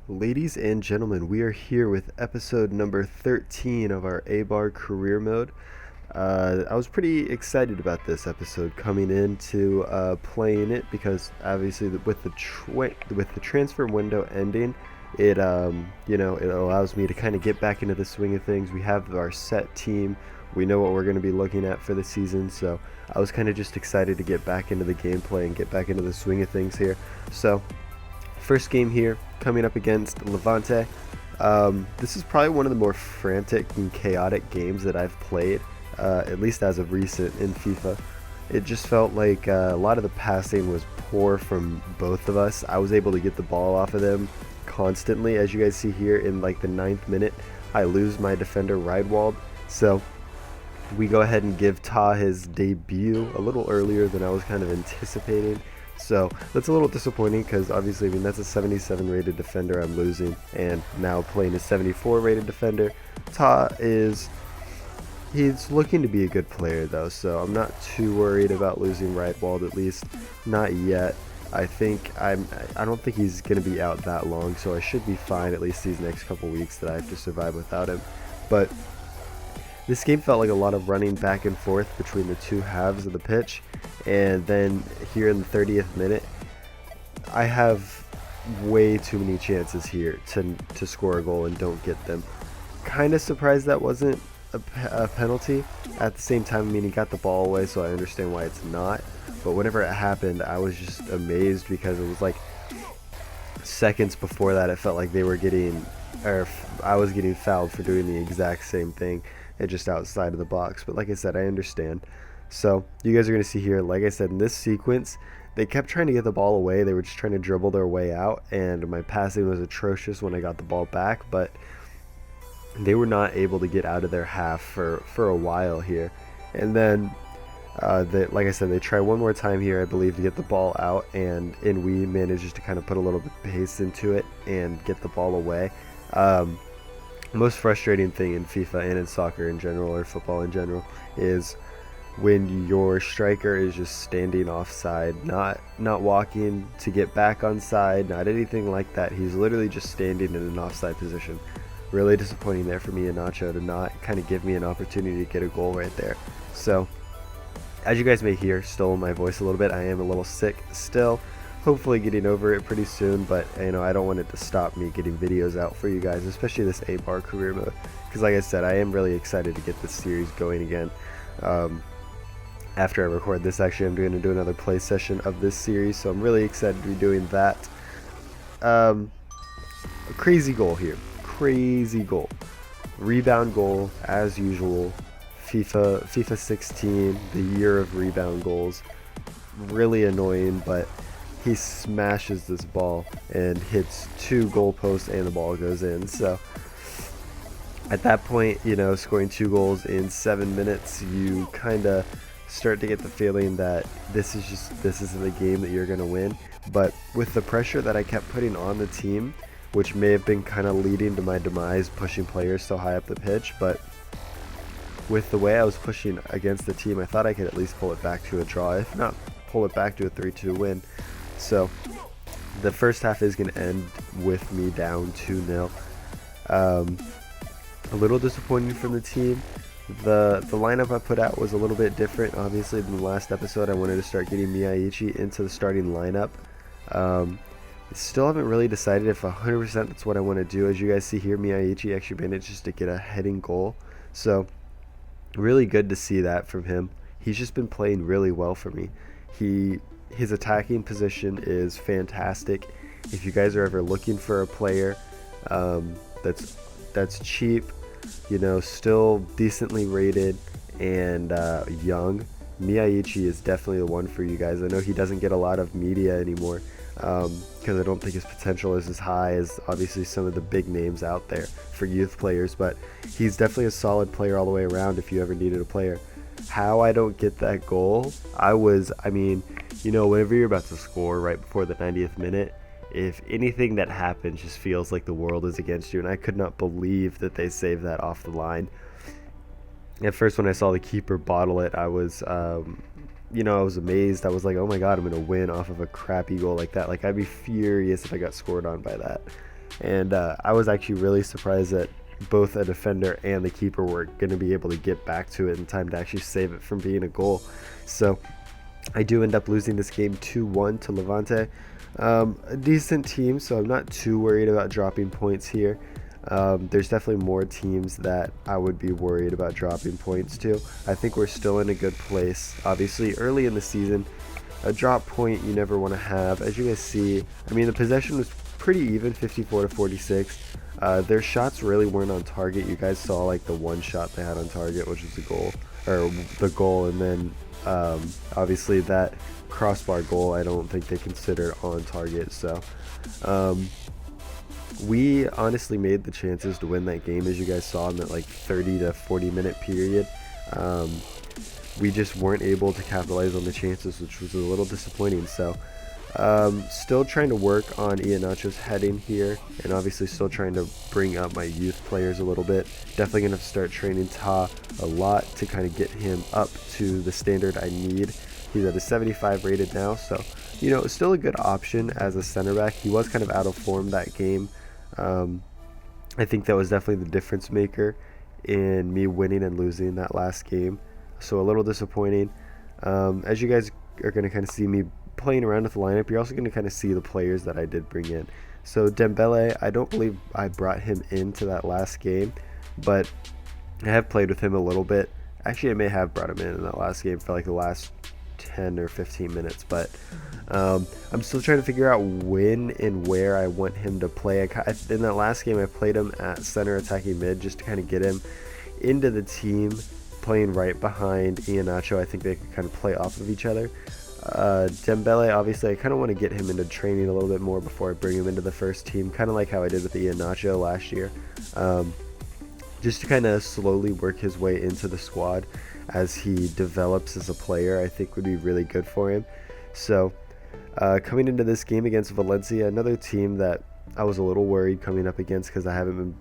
Ladies and gentlemen, we are here with episode number 13 of our Eibar career mode. I was pretty excited about this episode coming into playing it because obviously with the transfer window ending, it allows me to kind of get back into the swing of things. We have our set team. We know what we're going to be looking at for the season, so I was kind of just excited to get back into the gameplay and get back into the swing of things here. So first game here, coming up against Levante. This is probably one of the more frantic and chaotic games that I've played, at least as of recent in FIFA. It just felt like a lot of the passing was poor from both of us. I was able to get the ball off of them constantly. As you guys see here, in like the 9th minute, I lose my defender Riedwald. So we go ahead and give Ta his debut a little earlier than I was kind of anticipating. So that's a little disappointing because obviously, that's a 77 rated defender I'm losing, and now playing a 74 rated defender. He's looking to be a good player though, so I'm not too worried about losing Riedwald, at least not yet. I don't think he's going to be out that long, so I should be fine at least these next couple weeks that I have to survive without him. But this game felt like a lot of running back and forth between the two halves of the pitch, and then here in the 30th minute, I have way too many chances here to score a goal and don't get them. Kind of surprised that wasn't a penalty. At the same time, I mean, he got the ball away, so I understand why it's not. But whenever it happened, I was just amazed because it was like seconds before that, it felt like I was getting fouled for doing the exact same thing. It's just outside of the box. But like I said, I understand. So you guys are going to see here, like I said, in this sequence, they kept trying to get the ball away. They were just trying to dribble their way out, and my passing was atrocious when I got the ball back, but they were not able to get out of their half for a while here. And then, like I said, they try one more time here, I believe, to get the ball out, and we manages to kind of put a little bit of pace into it and get the ball away. Most frustrating thing in FIFA and in soccer in general, or football in general, is when your striker is just standing offside, not walking to get back on side, not anything like that. He's literally just standing in an offside position. Really disappointing there for me and Nacho to not kind of give me an opportunity to get a goal right there. So, as you guys may hear, still in my voice a little bit, I am a little sick still. Hopefully getting over it pretty soon, but I don't want it to stop me getting videos out for you guys, especially this Eibar career mode, because like I said, I am really excited to get this series going again. After I record this, actually, I'm going to do another play session of this series, so I'm really excited to be doing that. A crazy goal here. Crazy goal. Rebound goal, as usual. FIFA 16, the year of rebound goals. Really annoying, but he smashes this ball and hits 2 goalposts and the ball goes in. So at that point, scoring 2 goals in 7 minutes, you kind of start to get the feeling that this isn't the game that you're going to win. But with the pressure that I kept putting on the team, which may have been kind of leading to my demise, pushing players so high up the pitch, but with the way I was pushing against the team, I thought I could at least pull it back to a draw, if not pull it back to a 3-2 win. So the first half is going to end with me down 2-0. A little disappointing from the team. The lineup I put out was a little bit different, obviously, than the last episode. I wanted to start getting Miyaichi into the starting lineup. Still haven't really decided if 100% that's what I want to do. As you guys see here, Miyaichi actually manages to get a heading goal. So really good to see that from him. He's just been playing really well for me. His attacking position is fantastic. If you guys are ever looking for a player that's cheap, still decently rated and young, Miyaichi is definitely the one for you guys. I know he doesn't get a lot of media anymore because I don't think his potential is as high as obviously some of the big names out there for youth players, but he's definitely a solid player all the way around if you ever needed a player. How I don't get that goal, whenever you're about to score right before the 90th minute, if anything that happens just feels like the world is against you, and I could not believe that they saved that off the line. At first, when I saw the keeper bottle it, I was amazed. I was like, oh my god, I'm going to win off of a crappy goal like that. Like, I'd be furious if I got scored on by that. and I was actually really surprised that both a defender and the keeper were going to be able to get back to it in time to actually save it from being a goal. So I do end up losing this game 2-1 to Levante. A decent team, so I'm not too worried about dropping points here. There's definitely more teams that I would be worried about dropping points to. I think we're still in a good place. Obviously, early in the season, a drop point you never want to have. As you guys see, I mean, the possession was pretty even, 54 to 46. Their shots really weren't on target. You guys saw like the one shot they had on target, which was the goal, and then obviously that crossbar goal I don't think they considered on target. So we honestly made the chances to win that game, as you guys saw in that like 30 to 40 minute period. We just weren't able to capitalize on the chances, which was a little disappointing. So still trying to work on Iheanacho's heading here, and obviously still trying to bring up my youth players a little bit. Definitely going to start training Ta a lot to kind of get him up to the standard I need. He's at a 75 rated now, so you know, still a good option as a center back. He was kind of out of form that game. I think that was definitely the difference maker in me winning and losing that last game. So a little disappointing. As you guys are going to kind of see me playing around with the lineup, you're also going to kind of see the players that I did bring in. So Dembele, I don't believe I brought him into that last game, but I have played with him a little bit. Actually, I may have brought him in that last game for like the last 10 or 15 minutes, but I'm still trying to figure out when and where I want him to play. In that last game, I played him at center attacking mid just to kind of get him into the team, playing right behind Iheanacho. I think they could kind of play off of each other. Dembele, obviously I kind of want to get him into training a little bit more before I bring him into the first team, kind of like how I did with Iheanacho last year, just to kind of slowly work his way into the squad as he develops as a player. I think would be really good for him. So coming into this game against Valencia, another team that I was a little worried coming up against because I haven't been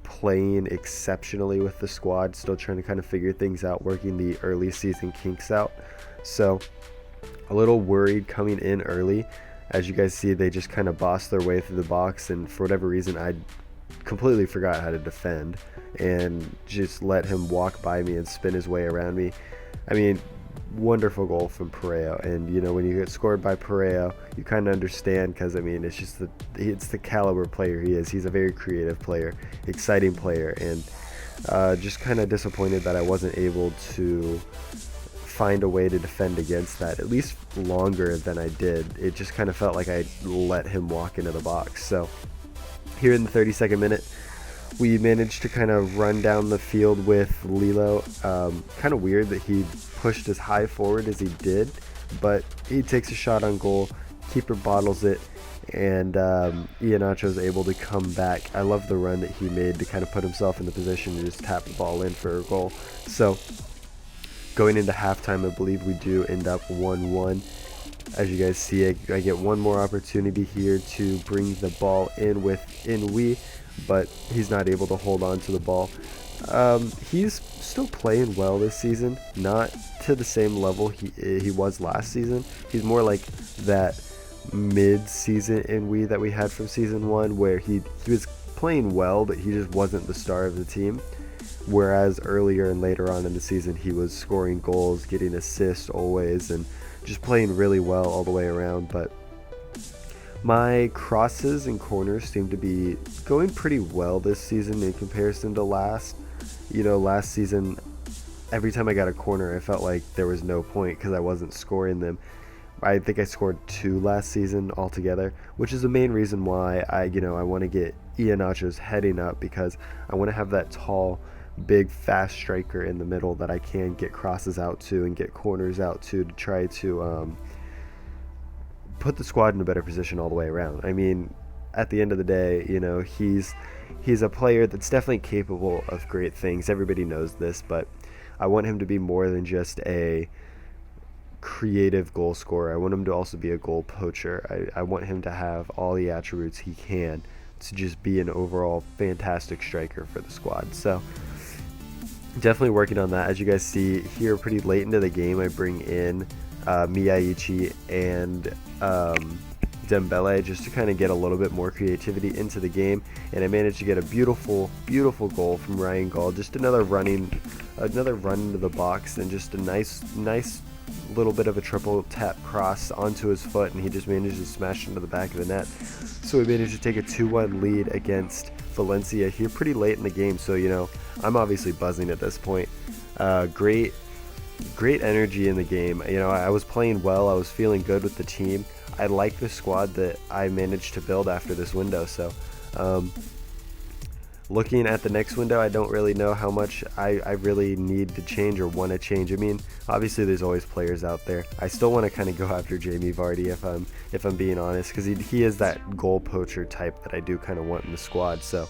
playing exceptionally with the squad, still trying to kind of figure things out, working the early season kinks out. So a little worried coming in early. As you guys see, they just kind of bossed their way through the box, and for whatever reason I completely forgot how to defend and just let him walk by me and spin his way around me. I mean, wonderful goal from Pereira, and you know, when you get scored by Pereira, you kind of understand, because I mean, it's just it's the caliber player he is. He's a very creative player, exciting player, and just kind of disappointed that I wasn't able to find a way to defend against that at least longer than I did. It just kind of felt like I let him walk into the box. So here in the 32nd minute, we managed to kind of run down the field with Lilo. Kind of weird that he pushed as high forward as he did, but he takes a shot on goal, keeper bottles it, and Iheanacho is able to come back. I love the run that he made to kind of put himself in the position to just tap the ball in for a goal. So going into halftime, I believe we do end up 1-1. As you guys see, I get one more opportunity here to bring the ball in with Inui, but he's not able to hold on to the ball. He's still playing well this season, not to the same level he was last season. He's more like that mid-season Inui that we had from season 1, where he was playing well, but he just wasn't the star of the team. Whereas earlier and later on in the season, he was scoring goals, getting assists always, and just playing really well all the way around. But my crosses and corners seem to be going pretty well this season in comparison to last. You know, last season, every time I got a corner, I felt like there was no point because I wasn't scoring them. I think I scored 2 last season altogether, which is the main reason why I want to get Iheanacho's heading up, because I want to have that tall, big, fast striker in the middle that I can get crosses out to and get corners out to try to put the squad in a better position all the way around. I mean, at the end of the day, you know, he's a player that's definitely capable of great things. Everybody knows this, but I want him to be more than just a creative goal scorer. I want him to also be a goal poacher. I want him to have all the attributes he can to just be an overall fantastic striker for the squad. So definitely working on that. As you guys see here, pretty late into the game, I bring in Miyaichi and Dembele just to kind of get a little bit more creativity into the game, and I managed to get a beautiful goal from Ryan Gauld. Just another run into the box, and just a nice little bit of a triple tap cross onto his foot, and he just managed to smash into the back of the net. So we managed to take a 2-1 lead against Valencia here pretty late in the game. So I'm obviously buzzing at this point. Great energy in the game. I was playing well. I was feeling good with the team. I like the squad that I managed to build after this window. So looking at the next window, I don't really know how much I really need to change or want to change. I mean, obviously there's always players out there. I still want to kind of go after Jamie Vardy if I'm being honest, because he is that goal poacher type that I do kind of want in the squad. So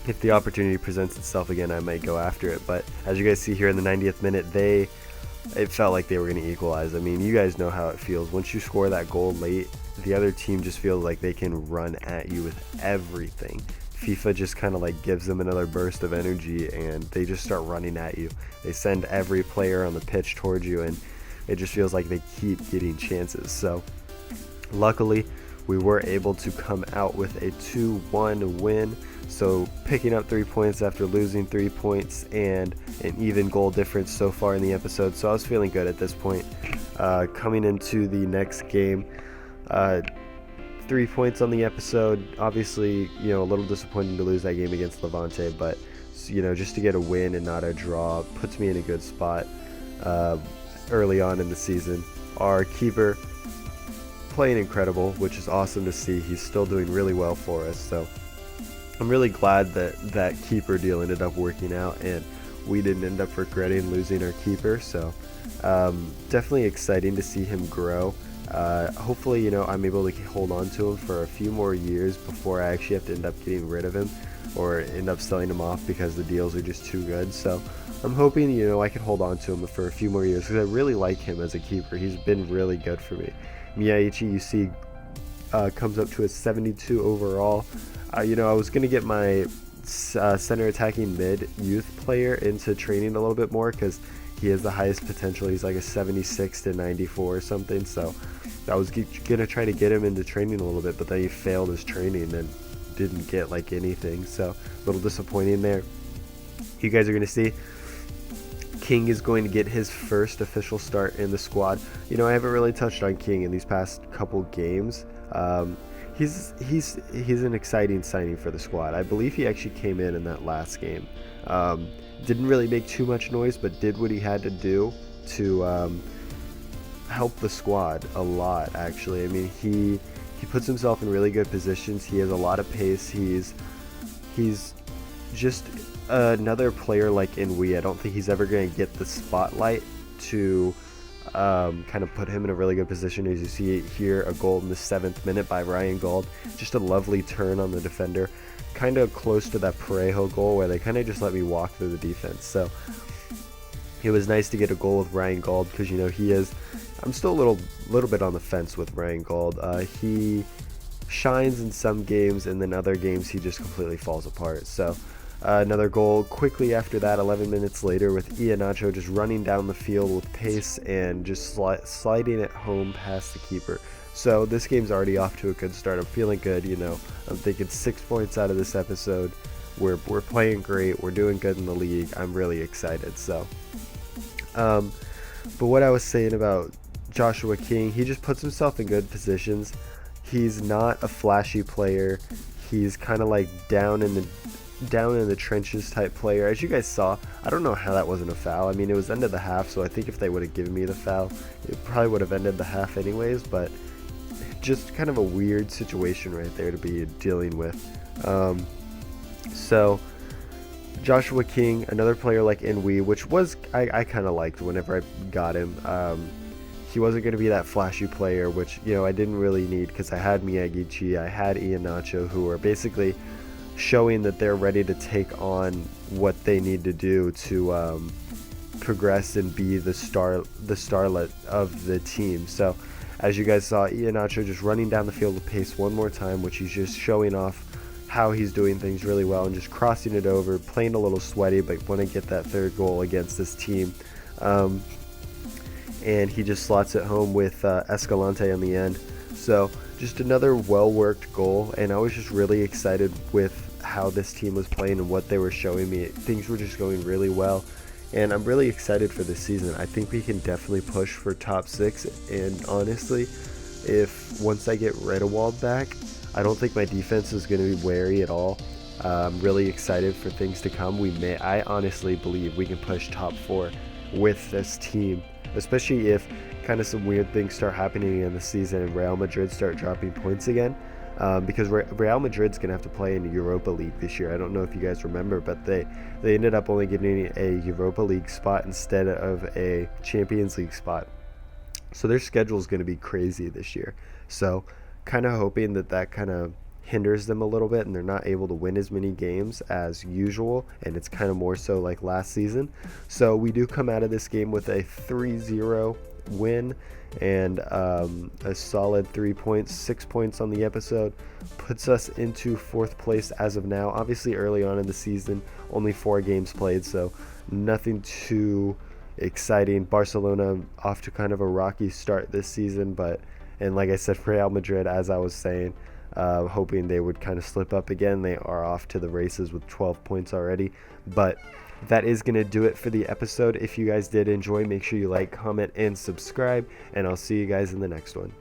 if the opportunity presents itself again, I might go after it. But as you guys see here in the 90th minute, it felt like they were going to equalize. I mean, you guys know how it feels. Once you score that goal late, the other team just feels like they can run at you with everything. FIFA just kind of like gives them another burst of energy, and they just start running at you. They send every player on the pitch towards you, and it just feels like they keep getting chances. So luckily, we were able to come out with a 2-1 win. So picking up 3 points after losing 3 points, and an even goal difference so far in the episode. So I was feeling good at this point. Coming into the next game, 3 points on the episode. Obviously, a little disappointing to lose that game against Levante, but just to get a win and not a draw puts me in a good spot early on in the season. Our keeper playing incredible, which is awesome to see. He's still doing really well for us. So I'm really glad that keeper deal ended up working out, and we didn't end up regretting losing our keeper. So definitely exciting to see him grow. Hopefully, I'm able to hold on to him for a few more years before I actually have to end up getting rid of him or end up selling him off because the deals are just too good. So I'm hoping, I can hold on to him for a few more years because I really like him as a keeper. He's been really good for me. Miyaichi, you see, comes up to a 72 overall. I was going to get my center attacking mid youth player into training a little bit more because he has the highest potential. He's like a 76 to 94 or something. So I was going to try to get him into training a little bit, but then he failed his training and didn't get like anything. So a little disappointing there. You guys are going to see King is going to get his first official start in the squad. I haven't really touched on King in these past couple games. He's an exciting signing for the squad. I believe he actually came in that last game. Didn't really make too much noise, but did what he had to do to help the squad a lot, actually. I mean, he puts himself in really good positions. He has a lot of pace. He's just another player like Inui. I don't think he's ever going to get the spotlight to kind of put him in a really good position. As you see here, a goal in the 7th minute by Ryan Gauld. Just a lovely turn on the defender, kind of close to that Parejo goal where they kind of just let me walk through the defense. So it was nice to get a goal with Ryan Gauld because I'm still a little bit on the fence with Ryan Gauld. He shines in some games, and then other games he just completely falls apart. So another goal quickly after that, 11 minutes later, with Iheanacho just running down the field with pace and just sliding it home past the keeper. So this game's already off to a good start. I'm feeling good. I'm thinking 6 points out of this episode. We're playing great. We're doing good in the league. I'm really excited. So, but what I was saying about Joshua King, he just puts himself in good positions. He's not a flashy player. He's kind of like down in the trenches type player. As you guys saw, I don't know how that wasn't a foul. I mean, it was end of the half, so I think if they would have given me the foul, it probably would have ended the half anyways, but just kind of a weird situation right there to be dealing with. So Joshua King, another player like Inui, which was I kind of liked whenever I got him. He wasn't going to be that flashy player, which I didn't really need because I had Miyagichi, I had Iheanacho, who are basically showing that they're ready to take on what they need to do to progress and be the starlet of the team. So as you guys saw, Iheanacho just running down the field with pace one more time, which he's just showing off how he's doing things really well and just crossing it over, playing a little sweaty, but want to get that third goal against this team. And he just slots it home with Escalante on the end. So just another well-worked goal, and I was just really excited with how this team was playing and what they were showing me. Things were just going really well, and I'm really excited for this season. I think we can definitely push for top 6, and honestly, if once I get Redewald back, I don't think my defense is going to be wary at all. I'm really excited for things to come. I honestly believe we can push top 4 with this team, especially if kind of some weird things start happening in the season and Real Madrid start dropping points again. Because Real Madrid's going to have to play in the Europa League this year. I don't know if you guys remember, but they ended up only getting a Europa League spot instead of a Champions League spot. So their schedule is going to be crazy this year. So kind of hoping that kind of hinders them a little bit and they're not able to win as many games as usual, and it's kind of more so like last season. So we do come out of this game with a 3-0 win and a solid 3 points, 6 points on the episode, puts us into 4th place as of now. Obviously early on in the season, only 4 games played, so nothing too exciting. Barcelona off to kind of a rocky start this season, and like I said, Real Madrid, as I was saying, hoping they would kind of slip up again. They are off to the races with 12 points already, but that is going to do it for the episode. If you guys did enjoy, make sure you like, comment, and subscribe, and I'll see you guys in the next one.